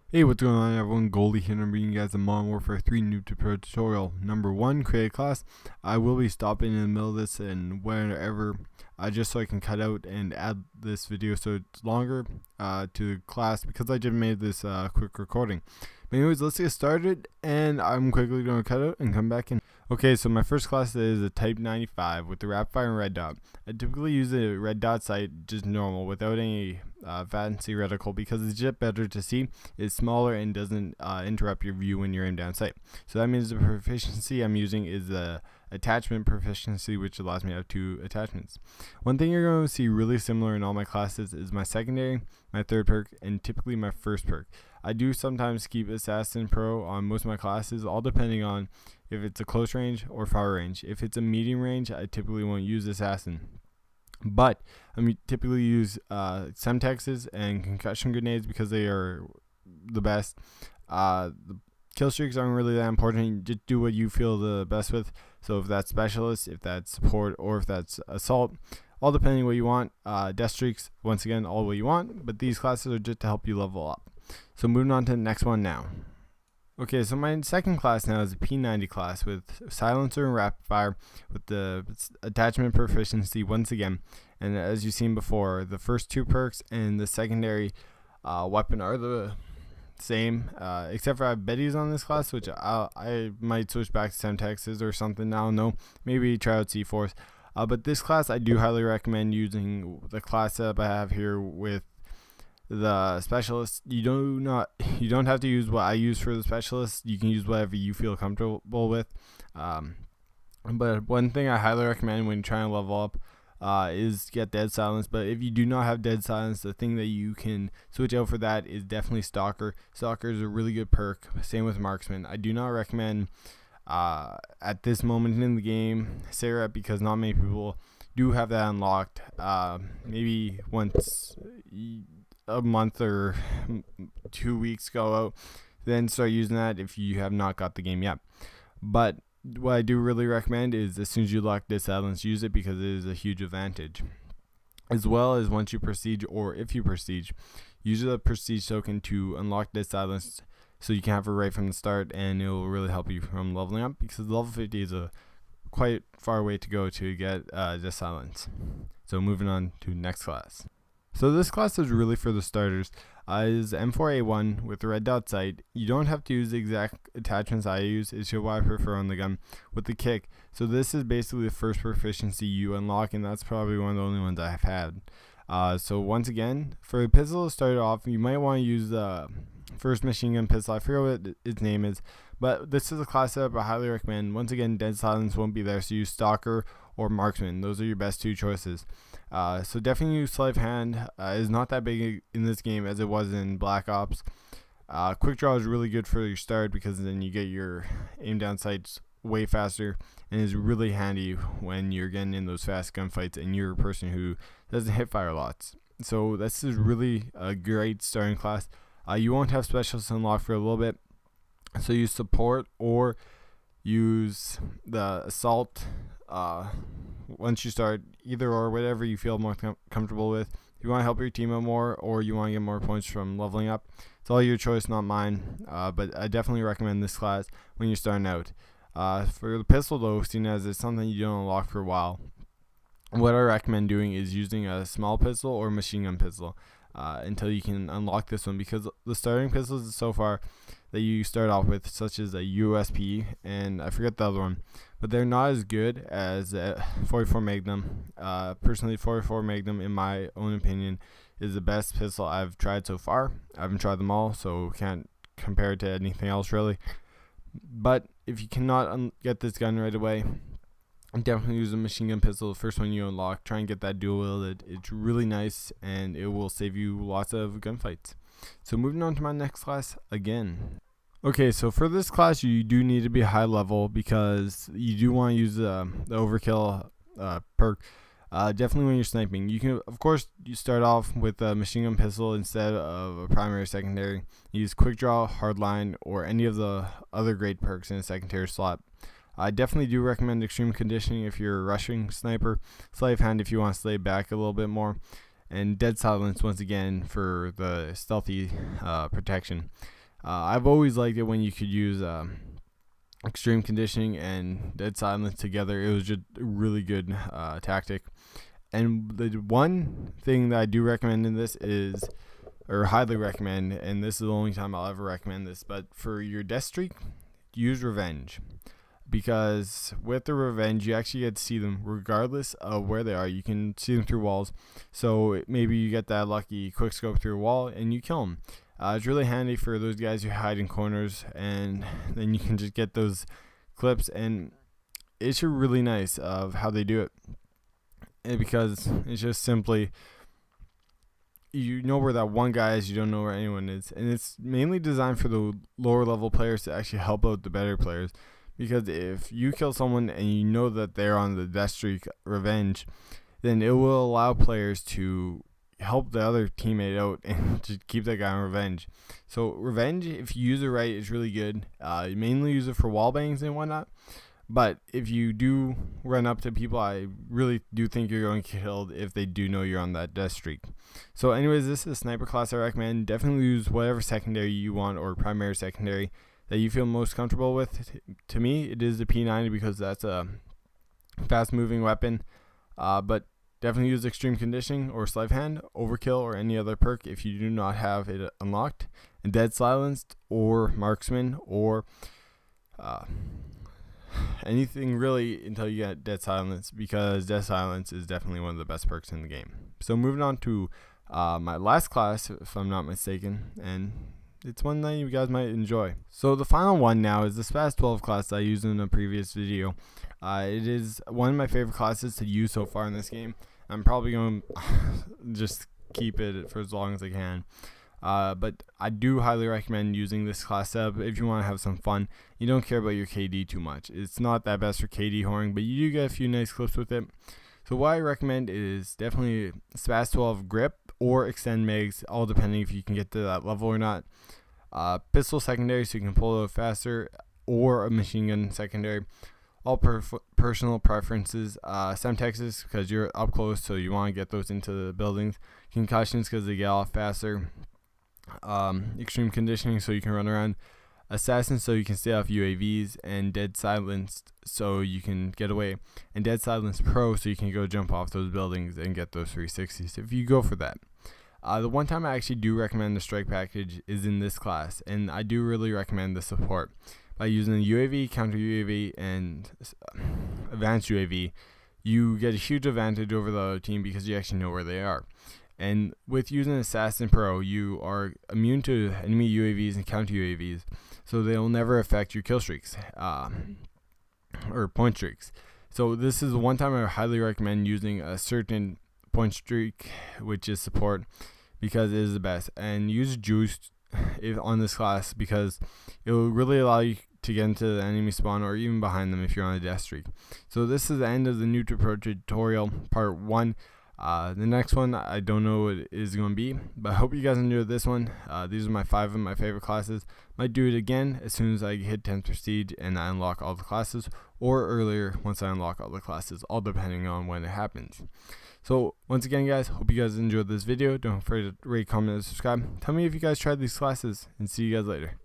Hey, what's going on everyone? Goldie here, and I'm bringing you guys a Modern Warfare 3 Noob to Pro tutorial. Number 1, create a class. I will be stopping in the middle of this and wherever, just so I can cut out and add this video so it's longer to the class, because I just made this quick recording. But anyways, let's get started, and I'm quickly going to cut out and come back in. Okay, so my first class is a Type 95 with the Rapfire and Red Dot. I typically use a Red Dot sight just normal without any fancy reticle, because it's just better to see. It's smaller and doesn't interrupt your view when you're in down sight. So that means the proficiency I'm using is the attachment proficiency, which allows me to have 2 attachments. One thing you're going to see really similar in all my classes is my secondary, my third perk, and typically my first perk. I do sometimes keep Assassin Pro on most of my classes, all depending on if it's a close range or far range. If it's a medium range, I typically won't use Assassin. But I typically use Semtexes and concussion grenades because they are the best. The kill streaks aren't really that important. Just do what you feel the best with. So if that's specialist, if that's support, or if that's assault, all depending what you want. Death streaks, once again, all what you want. But these classes are just to help you level up. So moving on to the next one now. Okay, so my second class now is a P90 class with silencer and rapid fire with the attachment proficiency once again. And as you've seen before, the first 2 perks and the secondary weapon are the same, except for I have Betty's on this class, which I might switch back to Semtexes or something. I don't know. Maybe try out C4s. But this class, I do highly recommend using the class setup I have here with the specialist. You don't have to use what I use for the specialist. You can use whatever you feel comfortable with. But one thing I highly recommend when trying to level up is get dead silence. But if you do not have dead silence, the thing that you can switch out for that is definitely stalker. Stalker is a really good perk. Same with marksman. I do not recommend at this moment in the game Sarah, because not many people do have that unlocked. Maybe once a month or 2 weeks go out, then start using that if you have not got the game yet. But what I do really recommend is as soon as you lock this silence, use it, because it is a huge advantage. As well as once you prestige, or if you prestige, use the prestige token to unlock this silence so you can have it right from the start, and it will really help you from leveling up, because level 50 is a quite far way to go to get this silence. So moving on to next class. So this class is really for the starters. Is M4A1 with the red dot sight. You don't have to use the exact attachments I use. It's just what I prefer on the gun with the kick. So this is basically the first proficiency you unlock, and that's probably one of the only ones I've had. So once again, for a pistol to start off, you might want to use the first machine gun pistol. I forget what its name is, but this is a class setup I highly recommend. Once again, dead silence won't be there, so use stalker or marksman. Those are your best 2 choices. So definitely use sleight of hand. Is not that big in this game as it was in Black Ops. Quick draw is really good for your start, because then you get your aim down sights way faster, and is really handy when you're getting in those fast gunfights and you're a person who doesn't hit fire lots. So this is really a great starting class. You won't have specialists unlocked for a little bit, so use support or use the assault once you start, either or, whatever you feel more comfortable with. If you want to help your team out more, or you want to get more points from leveling up, it's all your choice, not mine. But I definitely recommend this class when you're starting out. For the pistol though, seeing as it's something you don't unlock for a while, what I recommend doing is using a small pistol or machine gun pistol until you can unlock this one, because the starting pistols so far that you start off with, such as a USP and I forget the other one, but they're not as good as 44 Magnum. Personally, 44 Magnum, in my own opinion, is the best pistol I've tried so far. I haven't tried them all, so can't compare it to anything else really. But if you cannot get this gun right away, definitely use a machine gun pistol, the first one you unlock. Try and get that dual wielded. It's really nice, and it will save you lots of gunfights. So moving on to my next class again. Okay, so for this class you do need to be high level, because you do want to use the overkill perk. Definitely when you're sniping. You can, of course, you start off with a machine gun pistol instead of a primary or secondary. Use quick draw, hardline, or any of the other great perks in a secondary slot. I definitely do recommend extreme conditioning if you're a rushing sniper, sleight of hand if you want to slay back a little bit more, and dead silence once again for the stealthy protection. I've always liked it when you could use extreme conditioning and dead silence together. It was just a really good tactic. And the one thing that I do recommend in this is, or highly recommend, and this is the only time I'll ever recommend this, but for your death streak, use revenge. Because with the revenge, you actually get to see them regardless of where they are. You can see them through walls. So maybe you get that lucky quick scope through a wall and you kill them. It's really handy for those guys who hide in corners, and then you can just get those clips, and it's really nice of how they do it. And because it's just simply, you know where that one guy is, you don't know where anyone is. And it's mainly designed for the lower level players to actually help out the better players. Because if you kill someone and you know that they're on the death streak revenge, then it will allow players to help the other teammate out and to keep that guy on revenge. So revenge, if you use it right, is really good. You mainly use it for wall bangs and whatnot. But if you do run up to people, I really do think you're going to get killed if they do know you're on that death streak. So anyways, this is a sniper class I recommend. Definitely use whatever secondary you want, or primary secondary that you feel most comfortable with. To me, it is the P90 because that's a fast moving weapon. But definitely use extreme conditioning or sleight of hand, overkill, or any other perk if you do not have it unlocked, and dead silenced or marksman, or anything really until you get dead silence, because dead silence is definitely one of the best perks in the game. So moving on to my last class, if I'm not mistaken, and it's one that you guys might enjoy. So the final one now is the Spaz 12 class that I used in a previous video. It is one of my favorite classes to use so far in this game. I'm probably going to just keep it for as long as I can. But I do highly recommend using this class setup if you want to have some fun. You don't care about your KD too much. It's not that best for KD whoring, but you do get a few nice clips with it. So what I recommend is definitely Spaz 12 grip or extend mags, all depending if you can get to that level or not. Pistol secondary, so you can pull it out faster, or a machine gun secondary. All personal preferences. Semtexes, because you're up close, so you want to get those into the buildings. Concussions, because they get off faster. Extreme conditioning, so you can run around. Assassin, so you can stay off UAVs. And dead silenced, so you can get away. And dead silence pro, so you can go jump off those buildings and get those 360s if you go for that. The one time I actually do recommend the strike package is in this class, and I do really recommend the support. By using the UAV, counter UAV, and advanced UAV, you get a huge advantage over the other team because you actually know where they are. And with using Assassin Pro, you are immune to enemy UAVs and counter UAVs, so they'll never affect your kill streaks or point streaks. So this is the one time I highly recommend using a certain point streak, which is support, because it is the best. And use juice on this class because it will really allow you to get into the enemy spawn or even behind them if you're on a death streak. So this is the end of the Noob to Pro tutorial part 1. The next one, I don't know what it is going to be, but I hope you guys enjoyed this one. These are my 5 of my favorite classes. Might do it again as soon as I hit 10th prestige and I unlock all the classes, or earlier once I unlock all the classes, all depending on when it happens. So once again, guys, hope you guys enjoyed this video. Don't forget to rate, comment, and subscribe. Tell me if you guys tried these classes, and see you guys later.